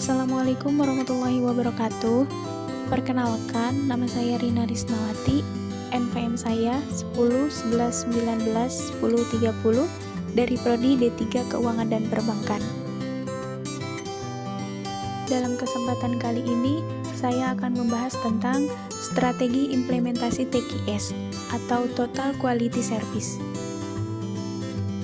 Assalamualaikum warahmatullahi wabarakatuh. Perkenalkan, nama saya Rina Risnawati. NPM saya 10 11 19 10 30 dari Prodi D3 Keuangan dan Perbankan. Dalam kesempatan kali ini, saya akan membahas tentang strategi implementasi TQS atau Total Quality Service.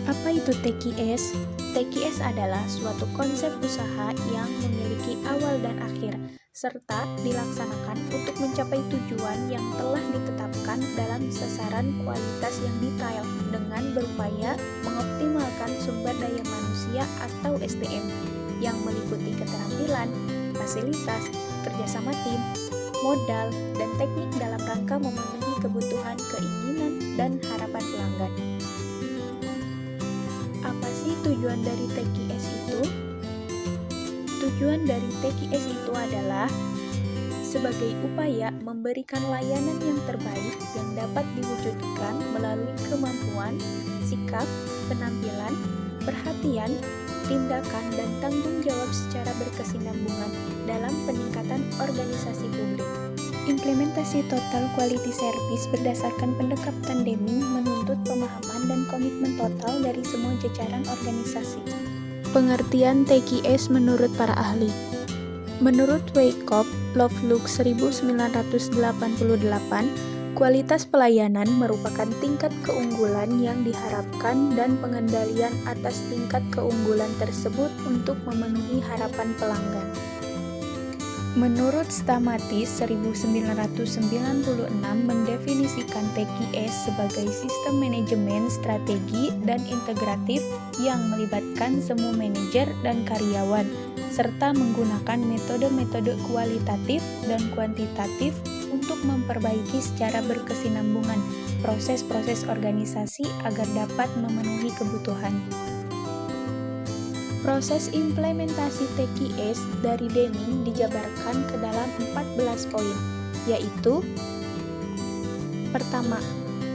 Apa itu TQS? TQS adalah suatu konsep usaha yang memiliki awal dan akhir, serta dilaksanakan untuk mencapai tujuan yang telah ditetapkan dalam sasaran kualitas yang detail dengan berupaya mengoptimalkan sumber daya manusia atau SDM yang meliputi keterampilan, fasilitas, kerjasama tim, modal, dan teknik dalam rangka memenuhi kebutuhan, keinginan, dan harapan pelanggan. Apa sih tujuan dari TQS itu? Tujuan dari TQS itu adalah sebagai upaya memberikan layanan yang terbaik yang dapat diwujudkan melalui kemampuan, sikap, penampilan, perhatian, tindakan, dan tanggung jawab secara berkesinambungan dalam peningkatan organisasi publik. Implementasi Total Quality Service berdasarkan pendekatan Deming menuntut pemahaman dan komitmen total dari semua jajaran organisasi. Pengertian TQS menurut para ahli. Menurut Wyckoff Lovelock 1988, kualitas pelayanan merupakan tingkat keunggulan yang diharapkan dan pengendalian atas tingkat keunggulan tersebut untuk memenuhi harapan pelanggan. Menurut Stamatis 1996 mendefinisikan TQS sebagai sistem manajemen strategi dan integratif yang melibatkan semua manajer dan karyawan, serta menggunakan metode-metode kualitatif dan kuantitatif untuk memperbaiki secara berkesinambungan proses-proses organisasi agar dapat memenuhi kebutuhan. Proses implementasi TQS dari Deming dijabarkan ke dalam 14 poin, yaitu: pertama,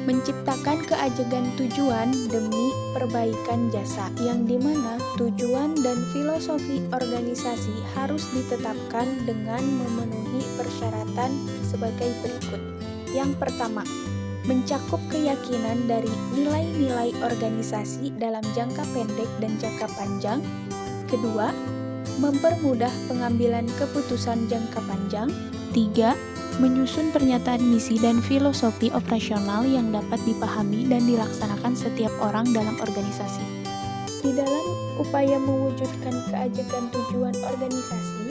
menciptakan keajegan tujuan demi perbaikan jasa, yang dimana tujuan dan filosofi organisasi harus ditetapkan dengan memenuhi persyaratan sebagai berikut. Yang pertama, mencakup keyakinan dari nilai-nilai organisasi dalam jangka pendek dan jangka panjang. Kedua, mempermudah pengambilan keputusan jangka panjang. 3. Menyusun pernyataan misi dan filosofi operasional yang dapat dipahami dan dilaksanakan setiap orang dalam organisasi. Di dalam upaya mewujudkan keajegan tujuan organisasi,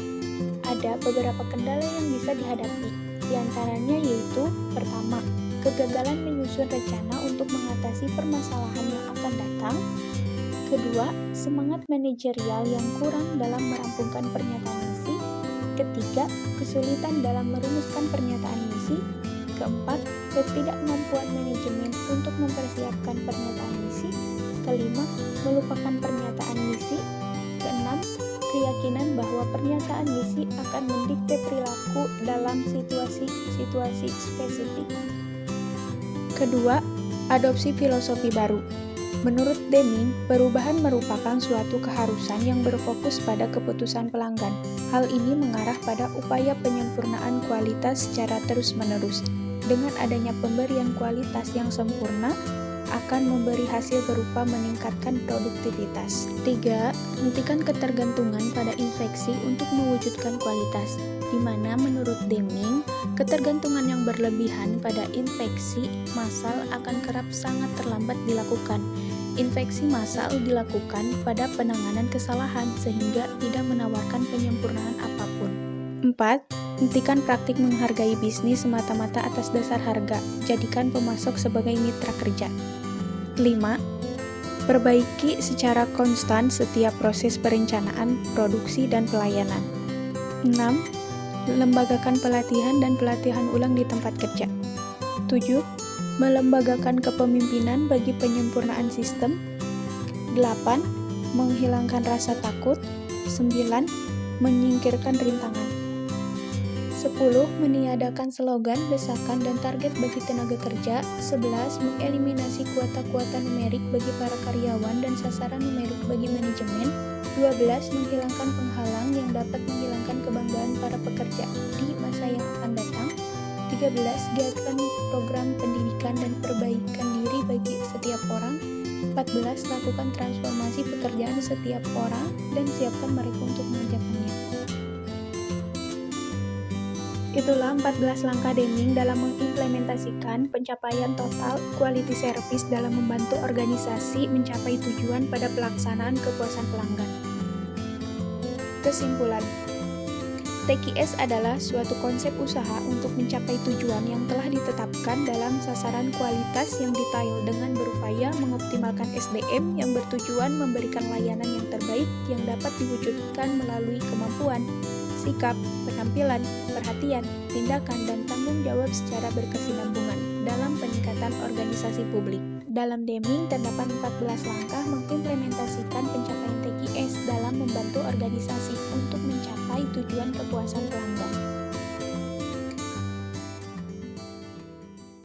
ada beberapa kendala yang bisa dihadapi. Di antaranya yaitu: pertama, kegagalan menyusun rencana untuk mengatasi permasalahan yang akan datang. Kedua, semangat manajerial yang kurang dalam merampungkan pernyataan misi. Ketiga, kesulitan dalam merumuskan pernyataan misi. Keempat, ketidakmampuan manajemen untuk mempersiapkan pernyataan misi. Kelima, melupakan pernyataan misi. Keenam, keyakinan bahwa pernyataan misi akan mendikte perilaku dalam situasi spesifik. Kedua, adopsi filosofi baru. Menurut Deming, perubahan merupakan suatu keharusan yang berfokus pada keputusan pelanggan. Hal ini mengarah pada upaya penyempurnaan kualitas secara terus-menerus. Dengan adanya pemberian kualitas yang sempurna, akan memberi hasil berupa meningkatkan produktivitas. 3. Hentikan ketergantungan pada infeksi untuk mewujudkan kualitas, di mana menurut Deming, ketergantungan yang berlebihan pada infeksi massal akan kerap sangat terlambat dilakukan. Infeksi massal dilakukan pada penanganan kesalahan sehingga tidak menawarkan penyempurnaan apapun. 4. Hentikan praktik menghargai bisnis semata-mata atas dasar harga. Jadikan pemasok sebagai mitra kerja. 5. Perbaiki secara konstan setiap proses perencanaan, produksi, dan pelayanan. 6. Lembagakan pelatihan dan pelatihan ulang di tempat kerja. 7. Melembagakan kepemimpinan bagi penyempurnaan sistem. 8. Menghilangkan rasa takut. 9. Menyingkirkan rintangan. 10. Meniadakan slogan, desakan, dan target bagi tenaga kerja. 11. Mengeliminasi kuota-kuota numerik bagi para karyawan dan sasaran numerik bagi manajemen. 12. Menghilangkan penghalang yang dapat menghilangkan kebanggaan para pekerja di masa yang akan datang. 13. Giatkan program pendidikan dan perbaikan diri bagi setiap orang. 14. Lakukan transformasi pekerjaan setiap orang dan siapkan mereka untuk mengerjakannya. Itulah 14 langkah Deming dalam mengimplementasikan pencapaian total quality service dalam membantu organisasi mencapai tujuan pada pelaksanaan kepuasan pelanggan. Kesimpulan, TQS adalah suatu konsep usaha untuk mencapai tujuan yang telah ditetapkan dalam sasaran kualitas yang detail dengan berupaya mengoptimalkan SDM yang bertujuan memberikan layanan yang terbaik yang dapat diwujudkan melalui kemampuan, sikap, penampilan, perhatian, tindakan, dan tanggung jawab secara berkesinambungan dalam peningkatan organisasi publik. Dalam Deming, terdapat 14 langkah mengimplementasikan pencapaian TQS dalam membantu organisasi untuk mencapai tujuan kepuasan pelanggan.